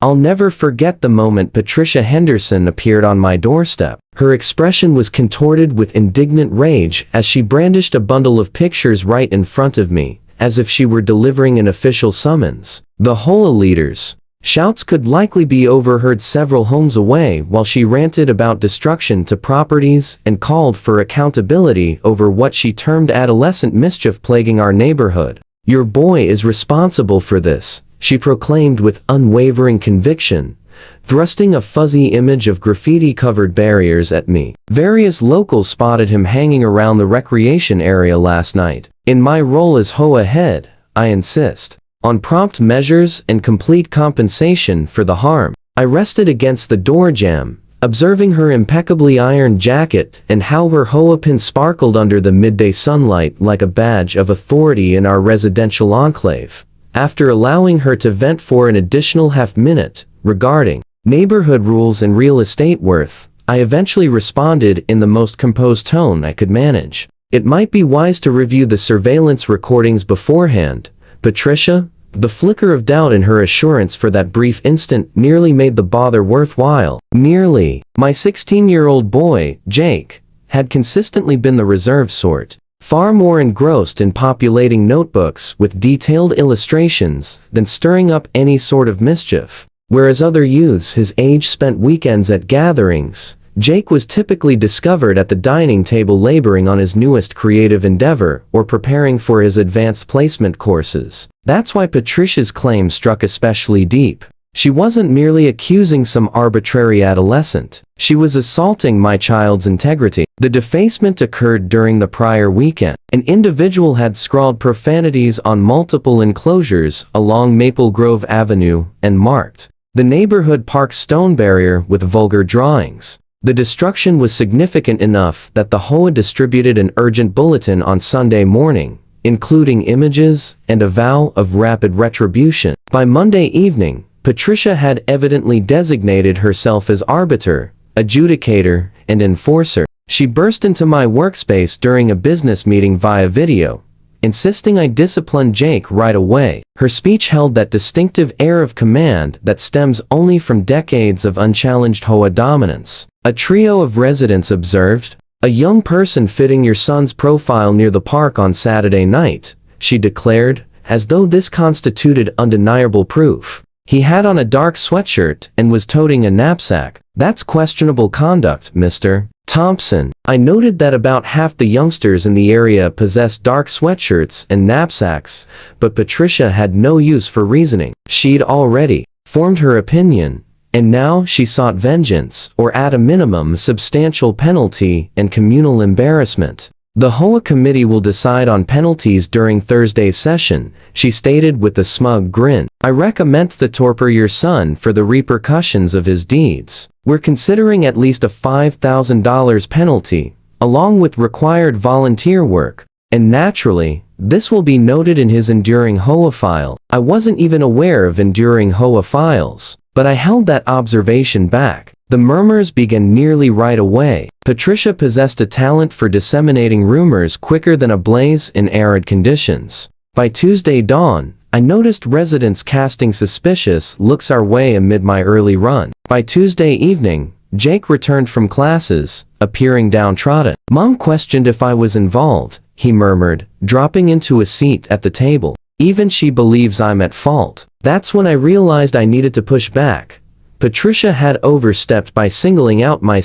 I'll never forget the moment Patricia Henderson appeared on my doorstep. Her expression was contorted with indignant rage as she brandished a bundle of pictures right in front of me, as if she were delivering an official summons. The HOA leaders' shouts could likely be overheard several homes away while she ranted about destruction to properties and called for accountability over what she termed adolescent mischief plaguing our neighborhood. "Your boy is responsible for this," she proclaimed with unwavering conviction, thrusting a fuzzy image of graffiti-covered barriers at me. Various locals spotted him hanging around the recreation area last night. In my role as HOA head, I insist on prompt measures and complete compensation for the harm. I rested against the door jamb, observing her impeccably ironed jacket and how her HOA pin sparkled under the midday sunlight like a badge of authority in our residential enclave. After allowing her to vent for an additional half-minute regarding neighborhood rules and real estate worth, I eventually responded in the most composed tone I could manage. "It might be wise to review the surveillance recordings beforehand, Patricia." The flicker of doubt in her assurance for that brief instant nearly made the bother worthwhile. My 16-year-old boy, Jake, had consistently been the reserved sort, far more engrossed in populating notebooks with detailed illustrations than stirring up any sort of mischief. Whereas other youths his age spent weekends at gatherings, Jake was typically discovered at the dining table laboring on his newest creative endeavor or preparing for his advanced placement courses. That's why Patricia's claim struck especially deep. She wasn't merely accusing some arbitrary adolescent. She was assaulting my child's integrity. The defacement occurred during the prior weekend. An individual had scrawled profanities on multiple enclosures along Maple Grove Avenue and marked the neighborhood park's stone barrier with vulgar drawings. The destruction was significant enough that the HOA distributed an urgent bulletin on Sunday morning, including images and a vow of rapid retribution. By Monday evening, Patricia had evidently designated herself as arbiter, adjudicator, and enforcer. She burst into my workspace during a business meeting via video, insisting I discipline Jake right away. Her speech held that distinctive air of command that stems only from decades of unchallenged HOA dominance. A trio of residents observed, "A young person fitting your son's profile near the park on Saturday night," she declared, as though this constituted undeniable proof. "He had on a dark sweatshirt and was toting a knapsack. That's questionable conduct, Mr. Thompson." I noted that about half the youngsters in the area possessed dark sweatshirts and knapsacks, but Patricia had no use for reasoning. She'd already formed her opinion, and now she sought vengeance, or at a minimum substantial penalty and communal embarrassment. "The HOA committee will decide on penalties during Thursday's session," she stated with a smug grin. "I recommend to torpor your son for the repercussions of his deeds. We're considering at least a $5,000 penalty, along with required volunteer work. And naturally, this will be noted in his enduring HOA file." I wasn't even aware of enduring HOA files, but I held that observation back. The murmurs began nearly right away. Patricia possessed a talent for disseminating rumors quicker than a blaze in arid conditions. By Tuesday dawn, I noticed residents casting suspicious looks our way amid my early run. By Tuesday evening, Jake returned from classes, appearing downtrodden. "Mom questioned if I was involved," he murmured, dropping into a seat at the table. "Even she believes I'm at fault." That's when I realized I needed to push back. Patricia had overstepped by singling out my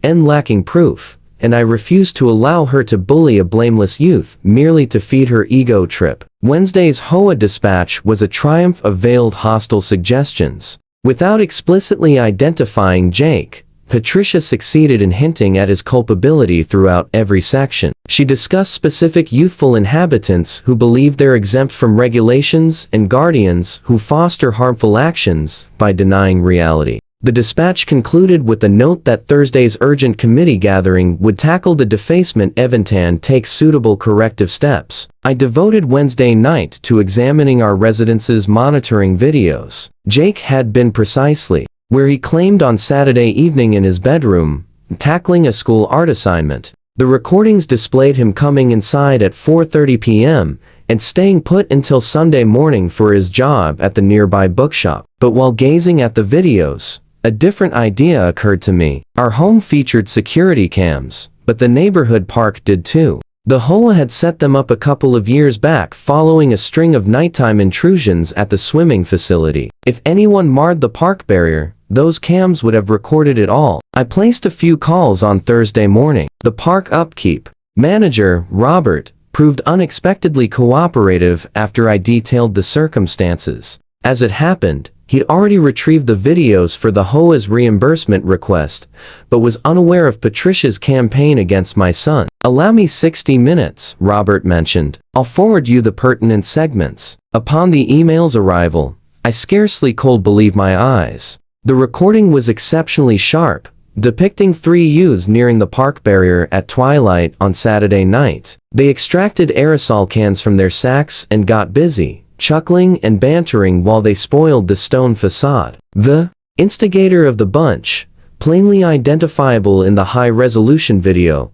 and lacking proof, and I refused to allow her to bully a blameless youth merely to feed her ego trip. Wednesday's HOA dispatch was a triumph of veiled hostile suggestions. Without explicitly identifying Jake, Patricia succeeded in hinting at his culpability throughout every section. She discussed specific youthful inhabitants who believe they're exempt from regulations and guardians who foster harmful actions by denying reality. The dispatch concluded with a note that Thursday's urgent committee gathering would tackle the defacement Evantan takes suitable corrective steps. I devoted Wednesday night to examining our residents' monitoring videos. Jake had been precisely where he claimed on Saturday evening in his bedroom, tackling a school art assignment. The recordings displayed him coming inside at 4:30 p.m. and staying put until Sunday morning for his job at the nearby bookshop. But while gazing at the videos, a different idea occurred to me. Our home featured security cams, but the neighborhood park did too. The HOA had set them up a couple of years back following a string of nighttime intrusions at the swimming facility. If anyone marred the park barrier, those cams would have recorded it all. I placed a few calls on Thursday morning. The park upkeep manager, Robert, proved unexpectedly cooperative after I detailed the circumstances. As it happened, he'd already retrieved the videos for the HOA's reimbursement request, but was unaware of Patricia's campaign against my son. "Allow me 60 minutes, Robert mentioned. I'll forward you the pertinent segments." Upon the email's arrival, I scarcely could believe my eyes. The recording was exceptionally sharp, depicting three youths nearing the park barrier at twilight on Saturday night. They extracted aerosol cans from their sacks and got busy, chuckling and bantering while they spoiled the stone facade. The instigator of the bunch, plainly identifiable in the high-resolution video,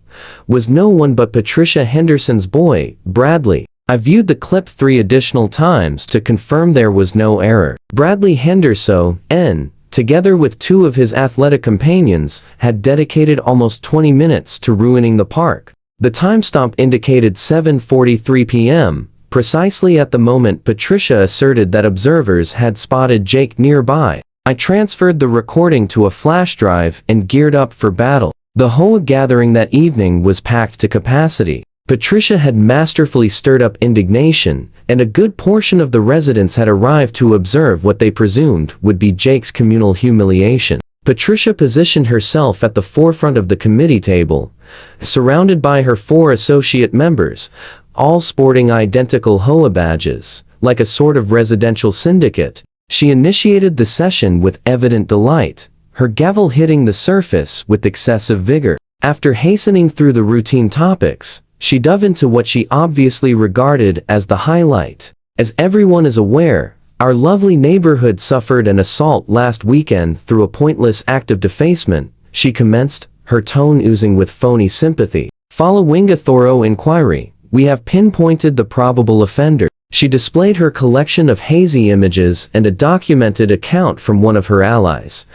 was no one but Patricia Henderson's boy, Bradley. I viewed the clip 3 additional times to confirm there was no error. Bradley Henderson, together with 2 of his athletic companions, had dedicated almost 20 minutes to ruining the park. The timestamp indicated 7:43 p.m., precisely at the moment Patricia asserted that observers had spotted Jake nearby. I transferred the recording to a flash drive and geared up for battle. The HOA gathering that evening was packed to capacity. Patricia had masterfully stirred up indignation, and a good portion of the residents had arrived to observe what they presumed would be Jake's communal humiliation. Patricia positioned herself at the forefront of the committee table, surrounded by her 4 associate members, all sporting identical HOA badges, like a sort of residential syndicate. She initiated the session with evident delight, her gavel hitting the surface with excessive vigor. After hastening through the routine topics, she dove into what she obviously regarded as the highlight. As everyone is aware, our lovely neighborhood suffered an assault last weekend through a pointless act of defacement, she commenced, her tone oozing with phony sympathy. Following a thorough inquiry, we have pinpointed the probable offender. She displayed her collection of hazy images and a documented account from one of her allies,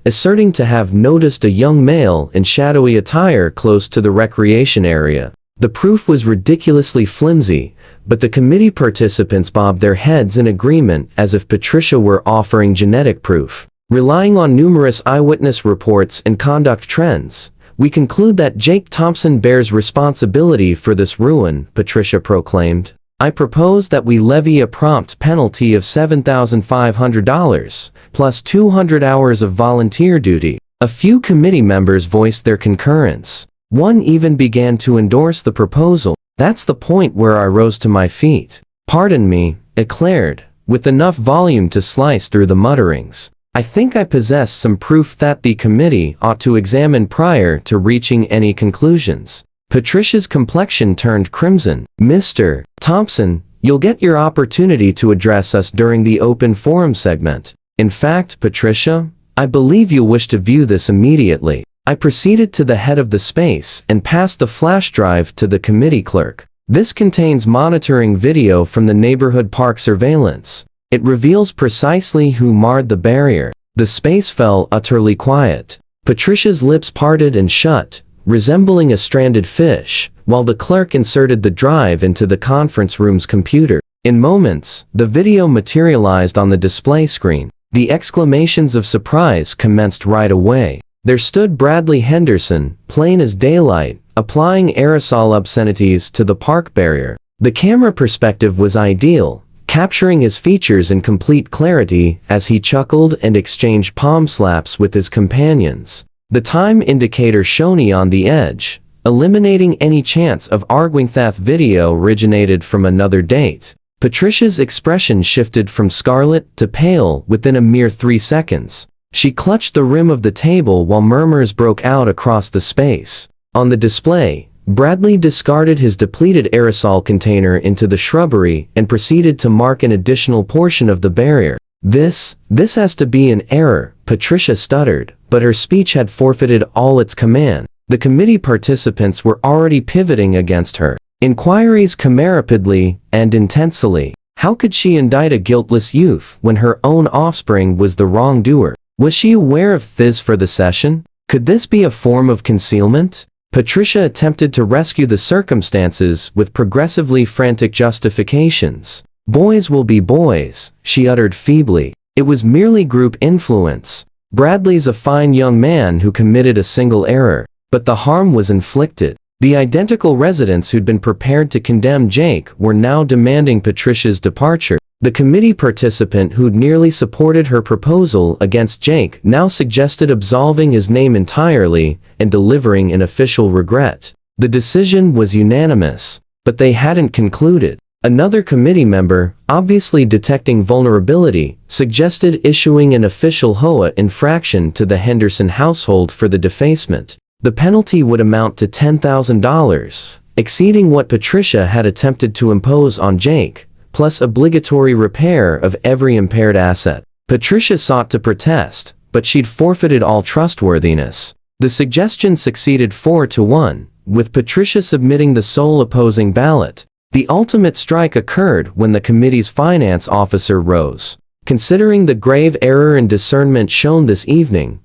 asserting to have noticed a young male in shadowy attire close to the recreation area. The proof was ridiculously flimsy, but the committee participants bobbed their heads in agreement as if Patricia were offering genetic proof. Relying on numerous eyewitness reports and conduct trends, we conclude that Jake Thompson bears responsibility for this ruin, Patricia proclaimed. I propose that we levy a prompt penalty of $7,500, plus 200 hours of volunteer duty. A few committee members voiced their concurrence. One even began to endorse the proposal. That's the point where I rose to my feet. "Pardon me," I declared, with enough volume to slice through the mutterings. "I think I possess some proof that the committee ought to examine prior to reaching any conclusions." Patricia's complexion turned crimson. "Mr. Thompson, you'll get your opportunity to address us during the open forum segment. In fact, Patricia, I believe you'll wish to view this immediately." I proceeded to the head of the space and passed the flash drive to the committee clerk. "This contains monitoring video from the neighborhood park surveillance. It reveals precisely who marred the barrier." The space fell utterly quiet. Patricia's lips parted and shut, resembling a stranded fish, while the clerk inserted the drive into the conference room's computer. In moments, the video materialized on the display screen. The exclamations of surprise commenced right away. There stood Bradley Henderson, plain as daylight, applying aerosol obscenities to the park barrier. The camera perspective was ideal, capturing his features in complete clarity as he chuckled and exchanged palm slaps with his companions. The time indicator shone on the edge, eliminating any chance of arguing that video originated from another date. Patricia's expression shifted from scarlet to pale within a mere 3 seconds. She clutched the rim of the table while murmurs broke out across the space. On the display, Bradley discarded his depleted aerosol container into the shrubbery and proceeded to mark an additional portion of the barrier. This has to be an error," Patricia stuttered, but her speech had forfeited all its command. The committee participants were already pivoting against her. Inquiries come rapidly and intensely. How could she indict a guiltless youth when her own offspring was the wrongdoer? Was she aware of this for the session? Could this be a form of concealment? Patricia attempted to rescue the circumstances with progressively frantic justifications. Boys will be boys, she uttered feebly. It was merely group influence. Bradley's a fine young man who committed a single error, but the harm was inflicted. The identical residents who'd been prepared to condemn Jake were now demanding Patricia's departure. The committee participant who'd nearly supported her proposal against Jake now suggested absolving his name entirely and delivering an official regret. The decision was unanimous, but they hadn't concluded. Another committee member, obviously detecting vulnerability, suggested issuing an official HOA infraction to the Henderson household for the defacement. The penalty would amount to $10,000, exceeding what Patricia had attempted to impose on Jake, plus obligatory repair of every impaired asset. Patricia sought to protest, but she'd forfeited all trustworthiness. The suggestion succeeded 4-1, with Patricia submitting the sole opposing ballot. The ultimate strike occurred when the committee's finance officer rose. Considering the grave error in discernment shown this evening,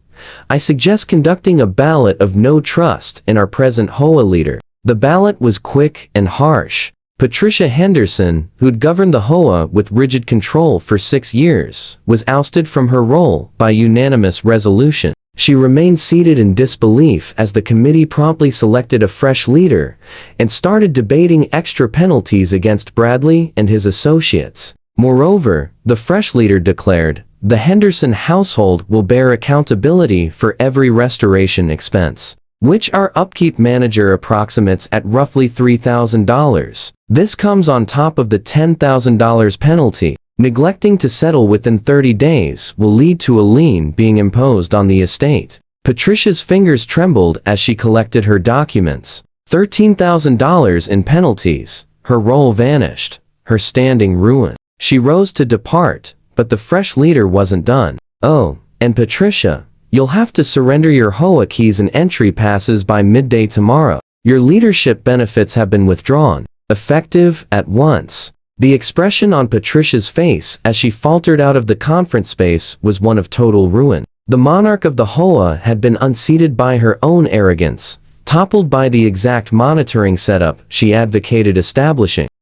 I suggest conducting a ballot of no trust in our present HOA leader. The ballot was quick and harsh. Patricia Henderson, who'd governed the HOA with rigid control for 6 years, was ousted from her role by unanimous resolution. She remained seated in disbelief as the committee promptly selected a fresh leader and started debating extra penalties against Bradley and his associates. Moreover, the fresh leader declared, the Henderson household will bear accountability for every restoration expense, which our upkeep manager approximates at roughly $3,000. This comes on top of the $10,000 penalty. Neglecting to settle within 30 days will lead to a lien being imposed on the estate. Patricia's fingers trembled as she collected her documents. $13,000 in penalties. Her role vanished, her standing ruined. She rose to depart, but the fresh leader wasn't done. Oh, and Patricia, you'll have to surrender your HOA keys and entry passes by midday tomorrow. Your leadership benefits have been withdrawn. Effective at once. The expression on Patricia's face as she faltered out of the conference space was one of total ruin. The monarch of the HOA had been unseated by her own arrogance, toppled by the exact monitoring setup she advocated establishing.